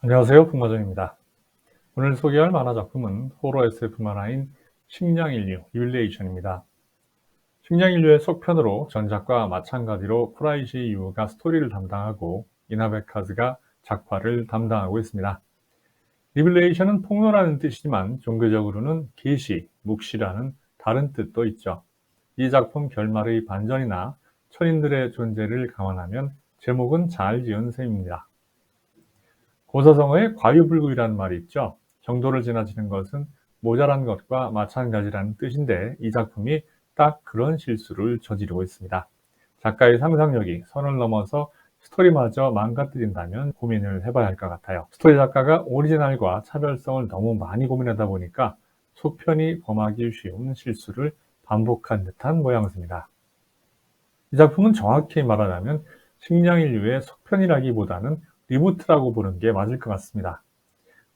안녕하세요. 풍마정입니다. 오늘 소개할 만화 작품은 호러 SF 만화인 식량인류 유레이션입니다. 식량인류의 속편으로 전작과 마찬가지로 프라이시 유가 스토리를 담당하고 이나베카즈가 작화를 담당하고 있습니다. 리블레이션은 폭로라는 뜻이지만 종교적으로는 계시, 묵시라는 다른 뜻도 있죠. 이 작품 결말의 반전이나 천인들의 존재를 감안하면 제목은 잘 지은 셈입니다. 고사성어에 과유불급이라는 말이 있죠. 정도를 지나치는 것은 모자란 것과 마찬가지라는 뜻인데 이 작품이 딱 그런 실수를 저지르고 있습니다. 작가의 상상력이 선을 넘어서 스토리마저 망가뜨린다면 고민을 해봐야 할 것 같아요. 스토리 작가가 오리지널과 차별성을 너무 많이 고민하다 보니까 속편이 범하기 쉬운 실수를 반복한 듯한 모양새입니다. 이 작품은 정확히 말하자면 식량인류의 속편이라기보다는 리부트라고 보는 게 맞을 것 같습니다.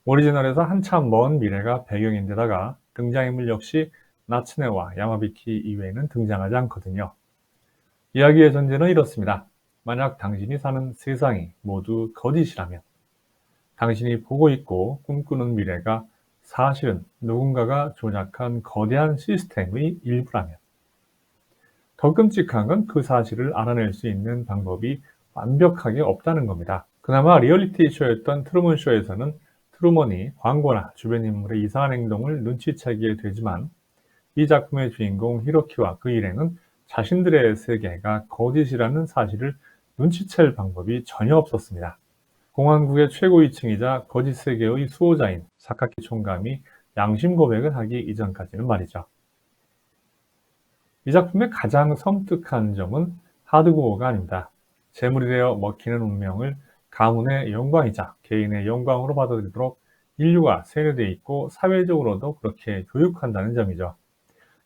오리지널에서 한참 먼 미래가 배경인데다가 등장인물 역시 나츠네와 야마비키 이외에는 등장하지 않거든요. 이야기의 전제는 이렇습니다. 만약 당신이 사는 세상이 모두 거짓이라면, 당신이 보고 있고 꿈꾸는 미래가 사실은 누군가가 조작한 거대한 시스템의 일부라면, 더 끔찍한 건 그 사실을 알아낼 수 있는 방법이 완벽하게 없다는 겁니다. 그나마 리얼리티 쇼였던 트루먼 쇼에서는 트루먼이 광고나 주변 인물의 이상한 행동을 눈치채게 되지만 이 작품의 주인공 히로키와 그 일행은 자신들의 세계가 거짓이라는 사실을 눈치챌 방법이 전혀 없었습니다. 공화국의 최고위층이자 거짓 세계의 수호자인 사카키 총감이 양심 고백을 하기 이전까지는 말이죠. 이 작품의 가장 섬뜩한 점은 하드코어가 아닙니다. 재물이 되어 먹히는 운명을 가문의 영광이자 개인의 영광으로 받아들이도록 인류가 세뇌되어 있고 사회적으로도 그렇게 교육한다는 점이죠.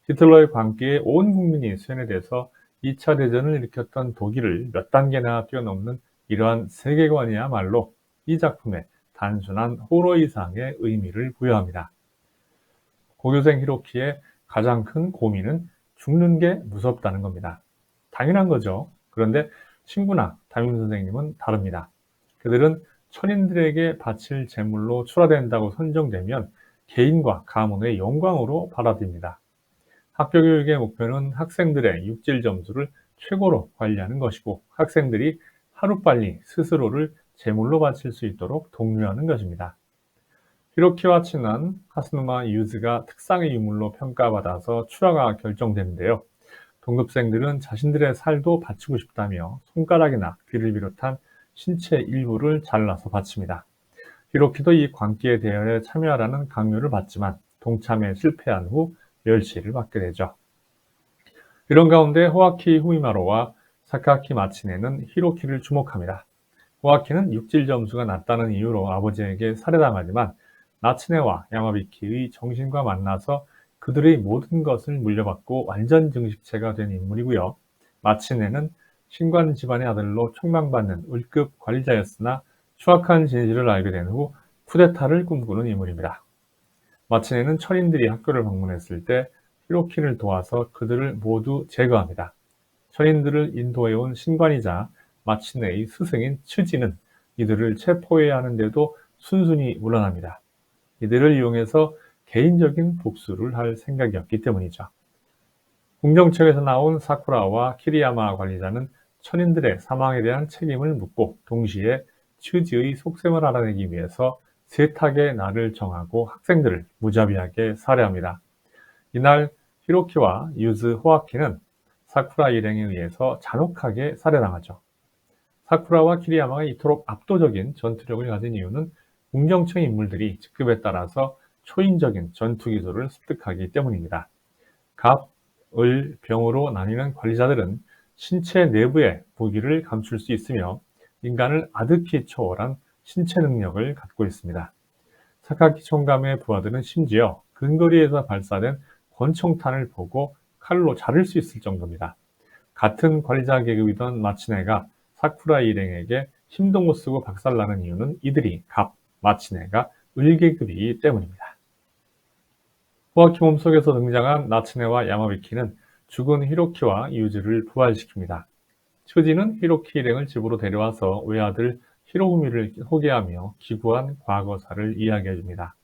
히틀러의 광기에 온 국민이 세뇌돼서 2차 대전을 일으켰던 독일을 몇 단계나 뛰어넘는 이러한 세계관이야말로 이 작품에 단순한 호러 이상의 의미를 부여합니다. 고교생 히로키의 가장 큰 고민은 죽는 게 무섭다는 겁니다. 당연한 거죠. 그런데 친구나 담임 선생님은 다릅니다. 그들은 천인들에게 바칠 제물로 출하된다고 선정되면 개인과 가문의 영광으로 받아들입니다. 학교 교육의 목표는 학생들의 육질 점수를 최고로 관리하는 것이고 학생들이 하루빨리 스스로를 제물로 바칠 수 있도록 독려하는 것입니다. 히로키와 친한 하스누마 유즈가 특상의 유물로 평가받아서 출하가 결정되는데요. 동급생들은 자신들의 살도 바치고 싶다며 손가락이나 귀를 비롯한 신체 일부를 잘라서 바칩니다. 히로키도 이 광기의 대열에 참여하라는 강요를 받지만 동참에 실패한 후 멸시를 받게 되죠. 이런 가운데 호아키 후미마로와 사카키 마치네는 히로키를 주목합니다. 호아키는 육질 점수가 낮다는 이유로 아버지에게 살해당하지만 나츠네와 야마비키의 정신과 만나서 그들의 모든 것을 물려받고 완전 증식체가 된 인물이고요. 마치네는 신관 집안의 아들로 촉망받는 을급 관리자였으나 추악한 진실을 알게 된 후 쿠데타를 꿈꾸는 인물입니다. 마치네는 천인들이 학교를 방문했을 때 히로키를 도와서 그들을 모두 제거합니다. 천인들을 인도해온 신관이자 마치네의 스승인 츠지는 이들을 체포해야 하는데도 순순히 물러납니다. 이들을 이용해서 개인적인 복수를 할 생각이었기 때문이죠. 궁정책에서 나온 사쿠라와 키리야마 관리자는 천인들의 사망에 대한 책임을 묻고 동시에 츠지의 속셈을 알아내기 위해서 세탁의 날을 정하고 학생들을 무자비하게 살해합니다. 이날 히로키와 유즈 호아키는 사쿠라 일행에 의해서 잔혹하게 살해당하죠. 사쿠라와 키리야마가 이토록 압도적인 전투력을 가진 이유는 궁정청 인물들이 직급에 따라서 초인적인 전투 기술을 습득하기 때문입니다. 갑, 을, 병으로 나뉘는 관리자들은 신체 내부에 무기를 감출 수 있으며 인간을 아득히 초월한 신체 능력을 갖고 있습니다. 사카키 총감의 부하들은 심지어 근거리에서 발사된 권총탄을 보고 칼로 자를 수 있을 정도입니다. 같은 관리자 계급이던 마치네가 사쿠라 일행에게 힘도 못 쓰고 박살나는 이유는 이들이 갑, 마치네가 을계급이기 때문입니다. 호아키 몸속에서 등장한 나츠네와 야마비키는 죽은 히로키와 유즈를 부활시킵니다. 츠지는 히로키 일행을 집으로 데려와서 외아들 히로부미를 소개하며 기구한 과거사를 이야기해줍니다.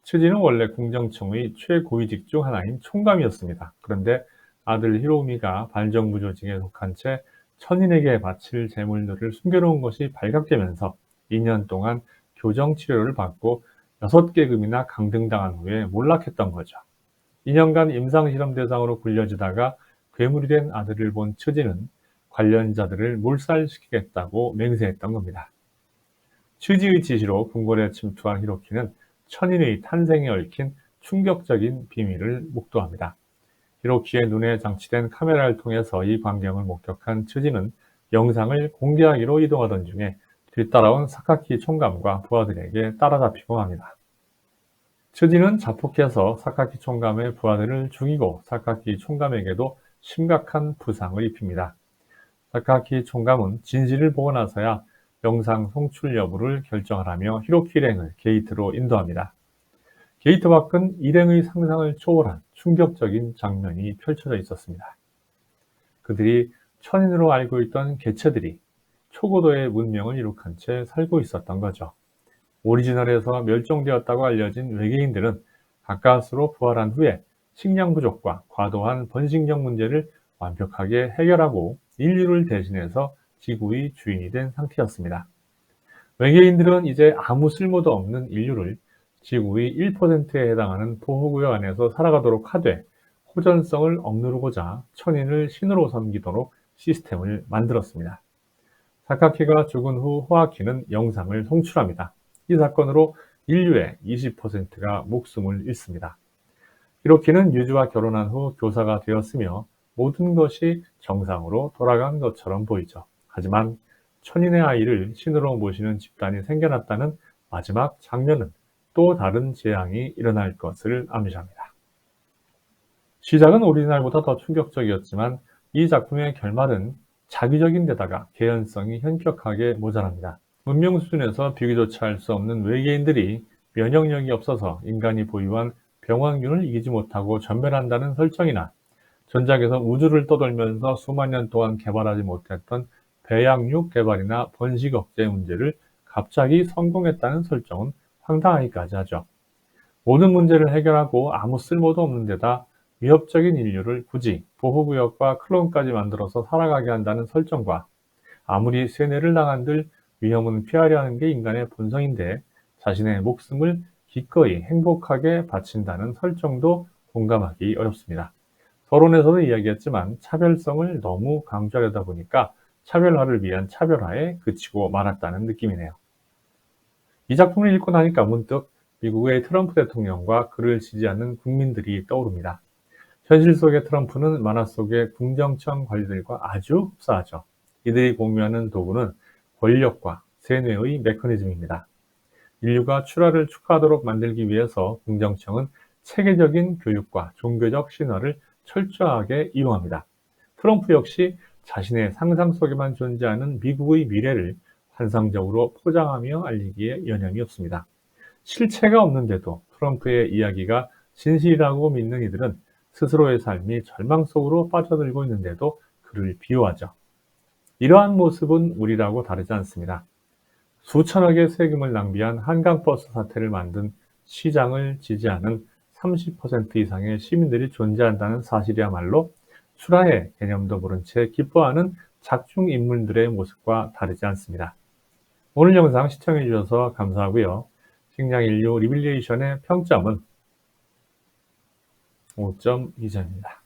츠지는 원래 궁정청의 최고위직 중 하나인 총감이었습니다. 그런데 아들 히로부미가 반정부 조직에 속한 채 천인에게 바칠 재물들을 숨겨놓은 것이 발각되면서 2년 동안 교정 치료를 받고 6계급이나 강등당한 후에 몰락했던 거죠. 2년간 임상실험 대상으로 굴려지다가 괴물이 된 아들을 본 츠지는 관련자들을 몰살시키겠다고 맹세했던 겁니다. 츠지의 지시로 궁궐에 침투한 히로키는 천인의 탄생에 얽힌 충격적인 비밀을 목도합니다. 히로키의 눈에 장치된 카메라를 통해서 이 광경을 목격한 츠지는 영상을 공개하기로 이동하던 중에 뒤따라온 사카키 총감과 부하들에게 따라잡히고 맙니다. 츠지는 자폭해서 사카키 총감의 부하들을 죽이고 사카키 총감에게도 심각한 부상을 입힙니다. 사카키 총감은 진실을 보고 나서야 영상 송출 여부를 결정하라며 히로키 일행을 게이트로 인도합니다. 게이트 밖은 일행의 상상을 초월한 충격적인 장면이 펼쳐져 있었습니다. 그들이 천인으로 알고 있던 개체들이 초고도의 문명을 이룩한 채 살고 있었던 거죠. 오리지널에서 멸종되었다고 알려진 외계인들은 가까스로 부활한 후에 식량 부족과 과도한 번식력 문제를 완벽하게 해결하고 인류를 대신해서 지구의 주인이 된 상태였습니다. 외계인들은 이제 아무 쓸모도 없는 인류를 지구의 1%에 해당하는 보호구역 안에서 살아가도록 하되 호전성을 억누르고자 천인을 신으로 섬기도록 시스템을 만들었습니다. 사카키가 죽은 후 호아키는 영상을 송출합니다. 이 사건으로 인류의 20%가 목숨을 잃습니다. 히로키는 유주와 결혼한 후 교사가 되었으며 모든 것이 정상으로 돌아간 것처럼 보이죠. 하지만 천인의 아이를 신으로 모시는 집단이 생겨났다는 마지막 장면은 또 다른 재앙이 일어날 것을 암시합니다. 시작은 오리지널보다 더 충격적이었지만 이 작품의 결말은 자기적인 데다가 개연성이 현격하게 모자랍니다. 문명 수준에서 비교조차 할 수 없는 외계인들이 면역력이 없어서 인간이 보유한 병원균을 이기지 못하고 전멸한다는 설정이나 전작에서 우주를 떠돌면서 수만 년 동안 개발하지 못했던 배양육 개발이나 번식 억제 문제를 갑자기 성공했다는 설정은 황당하기까지 하죠. 모든 문제를 해결하고 아무 쓸모도 없는 데다 위협적인 인류를 굳이 보호구역과 클론까지 만들어서 살아가게 한다는 설정과 아무리 세뇌를 당한들 위험은 피하려 하는 게 인간의 본성인데 자신의 목숨을 기꺼이 행복하게 바친다는 설정도 공감하기 어렵습니다. 서론에서도 이야기했지만 차별성을 너무 강조하려다 보니까 차별화를 위한 차별화에 그치고 말았다는 느낌이네요. 이 작품을 읽고 나니까 문득 미국의 트럼프 대통령과 그를 지지하는 국민들이 떠오릅니다. 현실 속의 트럼프는 만화 속의 궁정청 관리들과 아주 흡사하죠. 이들이 공유하는 도구는 권력과 세뇌의 메커니즘입니다. 인류가 출하를 축하하도록 만들기 위해서 궁정청은 체계적인 교육과 종교적 신화를 철저하게 이용합니다. 트럼프 역시 자신의 상상 속에만 존재하는 미국의 미래를 환상적으로 포장하며 알리기에 여념이 없습니다. 실체가 없는데도 트럼프의 이야기가 진실이라고 믿는 이들은 스스로의 삶이 절망 속으로 빠져들고 있는데도 그를 비호하죠. 이러한 모습은 우리라고 다르지 않습니다. 수천억의 세금을 낭비한 한강버스 사태를 만든 시장을 지지하는 30% 이상의 시민들이 존재한다는 사실이야말로 출하의 개념도 모른 채 기뻐하는 작중 인물들의 모습과 다르지 않습니다. 오늘 영상 시청해 주셔서 감사하고요. 식량인류 리빌레이션의 평점은 5.2점입니다.